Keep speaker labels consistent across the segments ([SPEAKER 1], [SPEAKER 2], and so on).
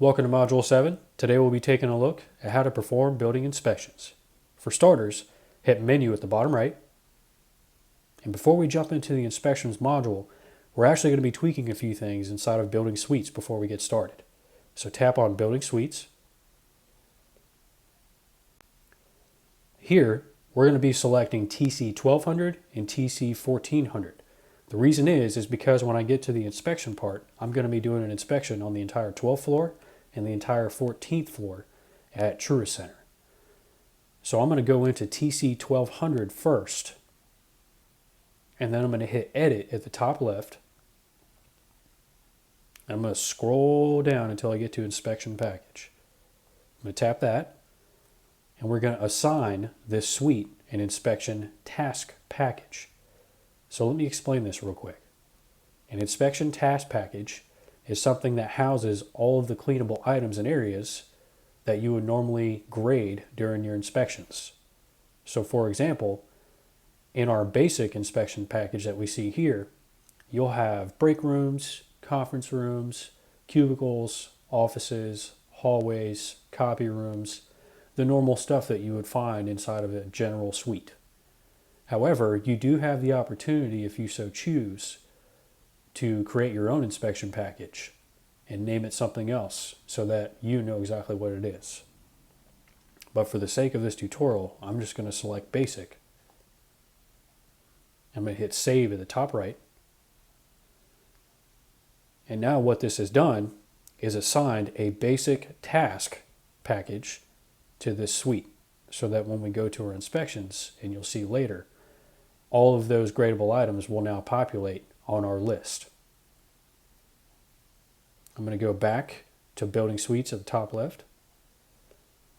[SPEAKER 1] Welcome to Module 7. Today we'll be taking a look at how to perform building inspections. For starters, hit Menu at the bottom right. And before we jump into the inspections module, we're actually going to be tweaking a few things inside of Building Suites before we get started. So tap on Building Suites. Here, we're going to be selecting TC 1200 and TC 1400. The reason is because when I get to the inspection part, I'm going to be doing an inspection on the entire 12th floor and the entire 14th floor at Truist Center. So I'm going to go into TC 1200 first, and then I'm going to hit Edit at the top left. And I'm going to scroll down until I get to Inspection Package. I'm going to tap that, and we're going to assign this suite an Inspection Task Package. So let me explain this real quick. An Inspection Task Package is something that houses all of the cleanable items and areas that you would normally grade during your inspections. So for example, in our basic inspection package that we see here, you'll have break rooms, conference rooms, cubicles, offices, hallways, copy rooms, the normal stuff that you would find inside of a general suite. However, you do have the opportunity, if you so choose, to create your own inspection package and name it something else so that you know exactly what it is. But for the sake of this tutorial, I'm just going to select Basic. I'm going to hit Save at the top right. And now what this has done is assigned a basic task package to this suite so that when we go to our inspections, and you'll see later, all of those gradable items will now populate on our list. I'm going to go back to Building Suites at the top left,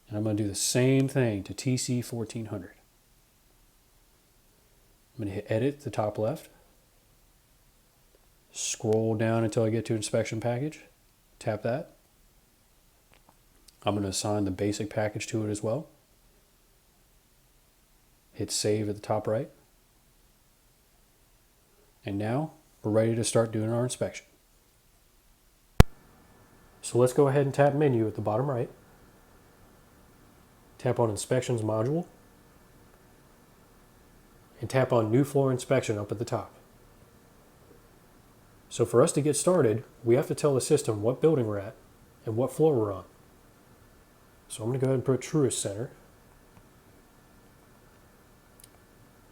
[SPEAKER 1] and I'm going to do the same thing to TC 1400. I'm going to hit Edit at the top left, scroll down until I get to Inspection Package, tap that. I'm going to assign the basic package to it as well. Hit Save at the top right. And now we're ready to start doing our inspection. So let's go ahead and tap Menu at the bottom right. Tap on Inspections module. And tap on New Floor Inspection up at the top. So for us to get started, we have to tell the system what building we're at and what floor we're on. So I'm going to go ahead and put Truist Center.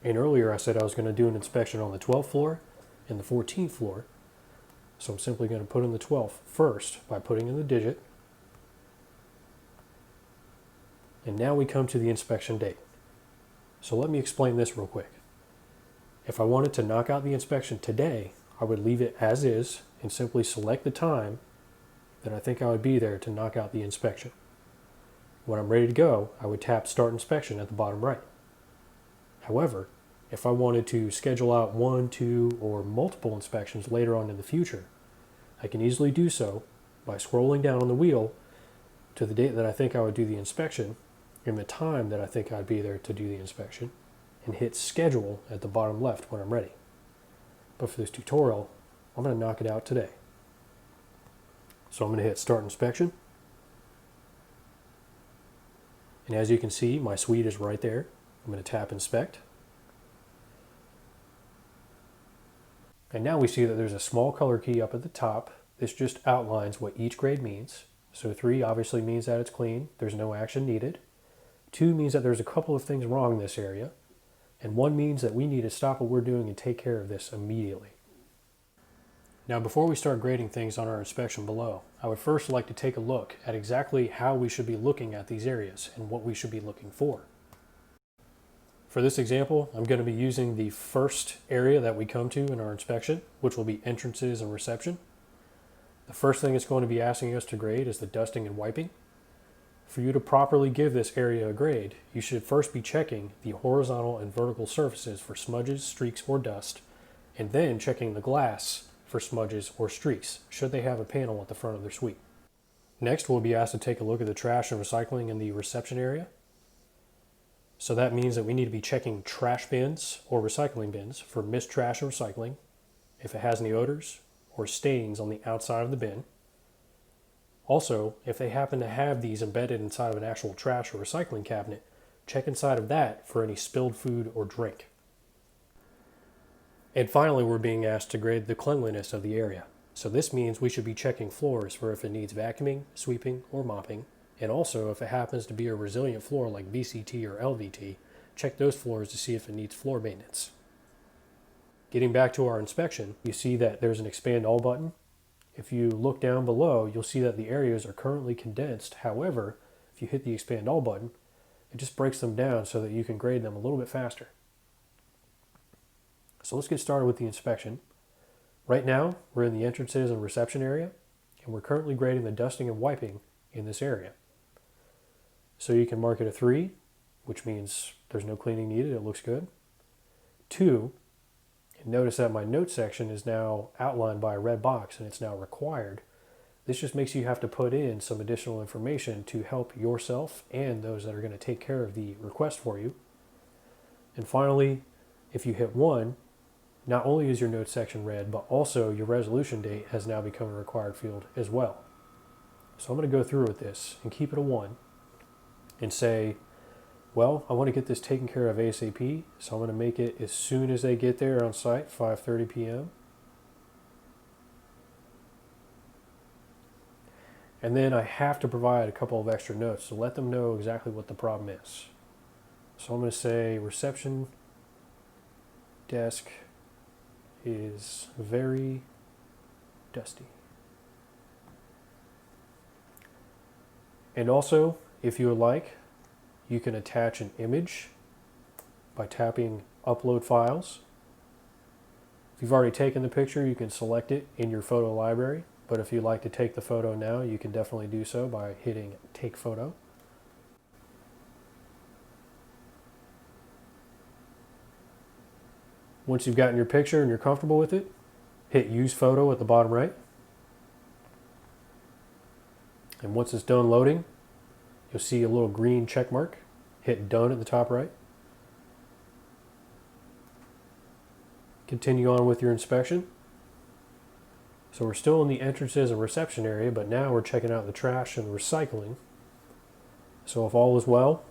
[SPEAKER 1] And earlier I said I was going to do an inspection on the 12th floor and the 14th floor. So I'm simply going to put in the 12th first by putting in the digit. And now we come to the inspection date. So let me explain this real quick. If I wanted to knock out the inspection today, I would leave it as is and simply select the time that I think I would be there to knock out the inspection. When I'm ready to go, I would tap Start Inspection at the bottom right. However, if I wanted to schedule out 1, 2, or multiple inspections later on in the future, I can easily do so by scrolling down on the wheel to the date that I think I would do the inspection and the time that I think I'd be there to do the inspection, and hit Schedule at the bottom left when I'm ready. But for this tutorial, I'm going to knock it out today. So I'm going to hit Start Inspection. And as you can see, my suite is right there. I'm going to tap Inspect. And now we see that there's a small color key up at the top. This just outlines what each grade means. So 3 obviously means that it's clean. There's no action needed. 2 means that there's a couple of things wrong in this area. And 1 means that we need to stop what we're doing and take care of this immediately. Now before we start grading things on our inspection below, I would first like to take a look at exactly how we should be looking at these areas and what we should be looking for. For this example, I'm going to be using the first area that we come to in our inspection, which will be entrances and reception. The first thing it's going to be asking us to grade is the dusting and wiping. For you to properly give this area a grade, you should first be checking the horizontal and vertical surfaces for smudges, streaks, or dust, and then checking the glass for smudges or streaks, should they have a panel at the front of their suite. Next, we'll be asked to take a look at the trash and recycling in the reception area. So that means that we need to be checking trash bins or recycling bins for missed trash and recycling, if it has any odors or stains on the outside of the bin. Also, if they happen to have these embedded inside of an actual trash or recycling cabinet, check inside of that for any spilled food or drink. And finally, we're being asked to grade the cleanliness of the area. So this means we should be checking floors for if it needs vacuuming, sweeping, or mopping. And also, if it happens to be a resilient floor like VCT or LVT, check those floors to see if it needs floor maintenance. Getting back to our inspection, you see that there's an expand all button. If you look down below, you'll see that the areas are currently condensed. However, if you hit the expand all button, it just breaks them down so that you can grade them a little bit faster. So let's get started with the inspection. Right now, we're in the entrances and reception area, and we're currently grading the dusting and wiping in this area. So you can mark it a 3, which means there's no cleaning needed, it looks good. 2, and notice that my note section is now outlined by a red box and it's now required. This just makes you have to put in some additional information to help yourself and those that are going to take care of the request for you. And finally, if you hit 1, not only is your note section red, but also your resolution date has now become a required field as well. So I'm going to go through with this and keep it a 1 and say, well, I want to get this taken care of ASAP, so I'm going to make it as soon as they get there on site, 5:30 p.m. And then I have to provide a couple of extra notes to let them know exactly what the problem is. So I'm going to say reception desk is very dusty. And also, if you would like, you can attach an image by tapping upload files. If you've already taken the picture, you can select it in your photo library. But if you'd like to take the photo now, you can definitely do so by hitting take photo. Once you've gotten your picture and you're comfortable with it, hit use photo at the bottom right. And once it's done loading, you'll see a little green check mark. Hit done at the top right. Continue on with your inspection. So we're still in the entrances and reception area, but now we're checking out the trash and the recycling. So if all is well,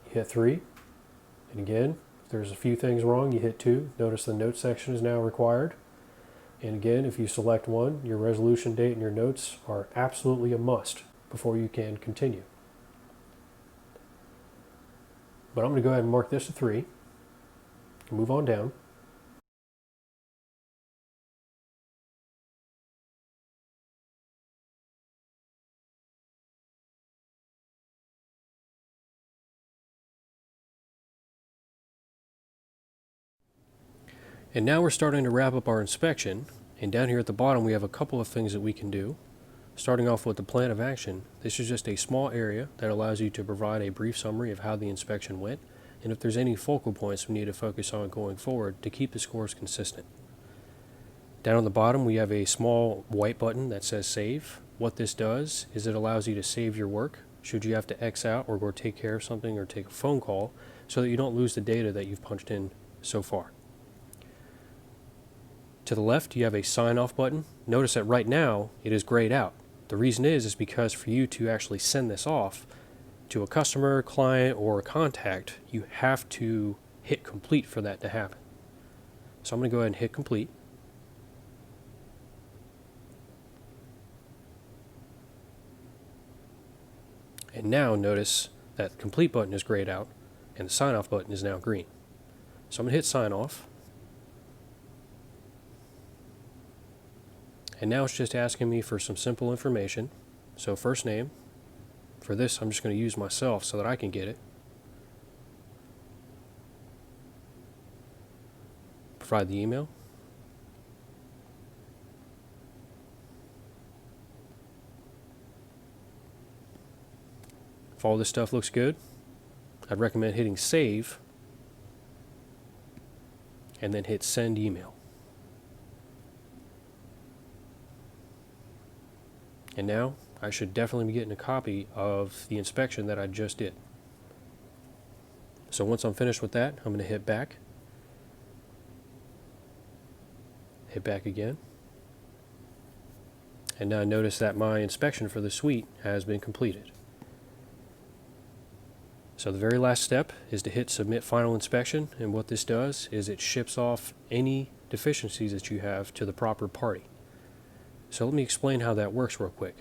[SPEAKER 1] you hit 3. And again, if there's a few things wrong, you hit 2. Notice the note section is now required. And again, if you select 1, your resolution date and your notes are absolutely a must before you can continue. But I'm going to go ahead and mark this a 3. Move on down. And now we're starting to wrap up our inspection. And down here at the bottom, we have a couple of things that we can do. Starting off with the plan of action, this is just a small area that allows you to provide a brief summary of how the inspection went, and if there's any focal points we need to focus on going forward to keep the scores consistent. Down on the bottom, we have a small white button that says Save. What this does is it allows you to save your work should you have to X out or go take care of something or take a phone call so that you don't lose the data that you've punched in so far. To the left, you have a sign off button. Notice that right now it is grayed out. The reason is because for you to actually send this off to a customer, client, or a contact, you have to hit complete for that to happen. So I'm going to go ahead and hit complete. And now notice that the complete button is grayed out and the sign off button is now green. So I'm going to hit sign off. And now it's just asking me for some simple information. So first name. For this, I'm just going to use myself so that I can get it. Provide the email. If all this stuff looks good, I'd recommend hitting save and then hit send email. And now I should definitely be getting a copy of the inspection that I just did. So once I'm finished with that, I'm going to hit back again, And now notice that my inspection for the suite has been completed. So the very last step is to hit Submit Final Inspection, and what this does is it ships off any deficiencies that you have to the proper party. So let me explain how that works real quick.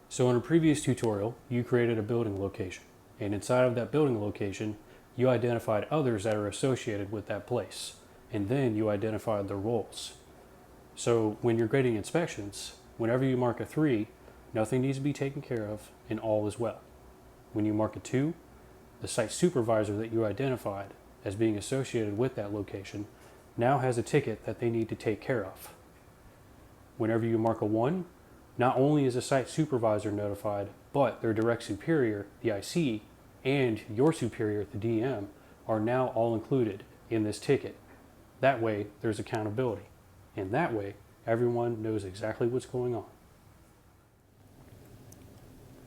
[SPEAKER 1] So in a previous tutorial, you created a building location, and inside of that building location, you identified others that are associated with that place, and then you identified the roles. So when you're grading inspections, whenever you mark a 3, nothing needs to be taken care of and all is well. When you mark a 2, the site supervisor that you identified as being associated with that location now has a ticket that they need to take care of. Whenever you mark a 1, not only is the site supervisor notified, but their direct superior, the IC, and your superior, the DM, are now all included in this ticket. That way, there's accountability. And that way, everyone knows exactly what's going on.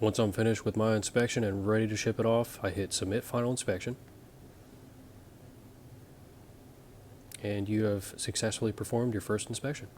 [SPEAKER 1] Once I'm finished with my inspection and ready to ship it off, I hit Submit Final Inspection. And you have successfully performed your first inspection.